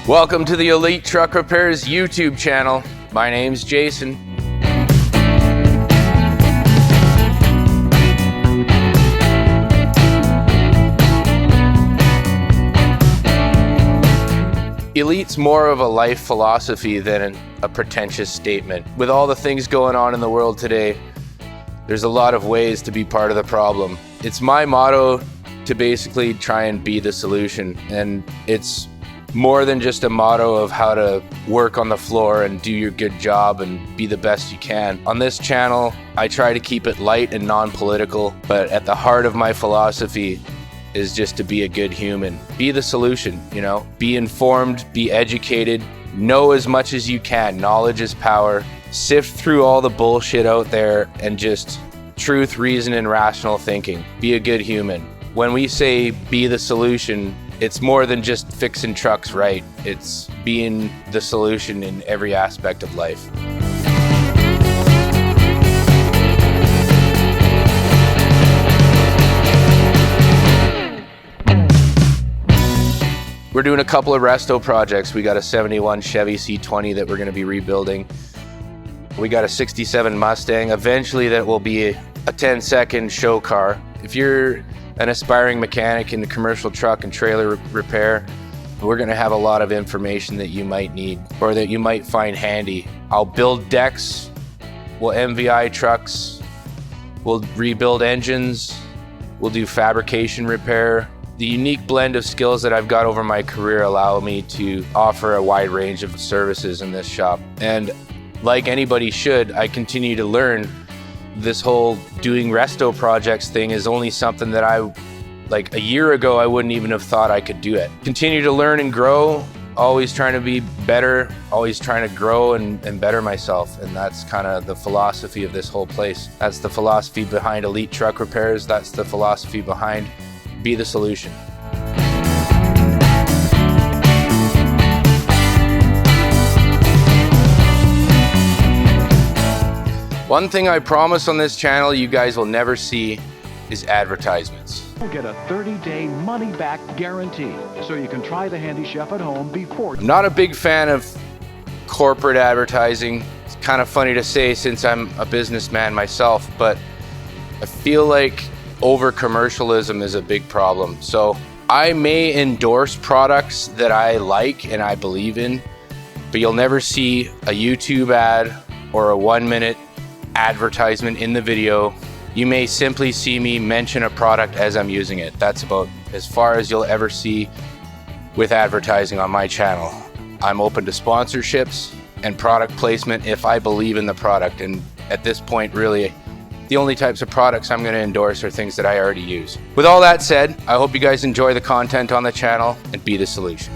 Welcome to the Elite Truck Repairs YouTube channel. My name's Jason. Elite's more of a life philosophy than a pretentious statement. With all the things going on in the world today, there's a lot of ways to be part of the problem. It's my motto to basically try and be the solution, and it's more than just a motto of how to work on the floor and do your good job and be the best you can. On this channel, I try to keep it light and non-political, but at the heart of my philosophy is just to be a good human. Be the solution, you know? Be informed, be educated, know as much as you can. Knowledge is power. Sift through all the bullshit out there and just truth, reason, and rational thinking. Be a good human. When we say be the solution, it's more than just fixing trucks right. It's being the solution in every aspect of life. We're doing a couple of resto projects. We got a 71 Chevy C20 that we're gonna be rebuilding. We got a 67 Mustang. Eventually that will be a 10-second show car. If you're an aspiring mechanic in the commercial truck and trailer repair, we're gonna have a lot of information that you might need or that you might find handy. I'll build decks, we'll MVI trucks, we'll rebuild engines, we'll do fabrication repair. The unique blend of skills that I've got over my career allow me to offer a wide range of services in this shop. And like anybody should, I continue to learn. This whole doing resto projects thing is only something that like a year ago, I wouldn't even have thought I could do it. Continue to learn and grow, always trying to be better, always trying to grow and better myself. And that's kind of the philosophy of this whole place. That's the philosophy behind Elite Truck Repairs. That's the philosophy behind Be the Solution. One thing I promise on this channel you guys will never see is advertisements. You'll get a 30-day money-back guarantee, so you can try the Handy Chef at home before. I'm not a big fan of corporate advertising. It's kind of funny to say since I'm a businessman myself, but I feel like over-commercialism is a big problem. So I may endorse products that I like and I believe in, but you'll never see a YouTube ad or a 1-minute advertisement in the video. You may simply see me mention a product as I'm using it. That's about as far as you'll ever see with advertising on my channel. I'm open to sponsorships and product placement if I believe in the product. And at this point, really, the only types of products I'm going to endorse are things that I already use. With all that said, I hope you guys enjoy the content on the channel and be the solution.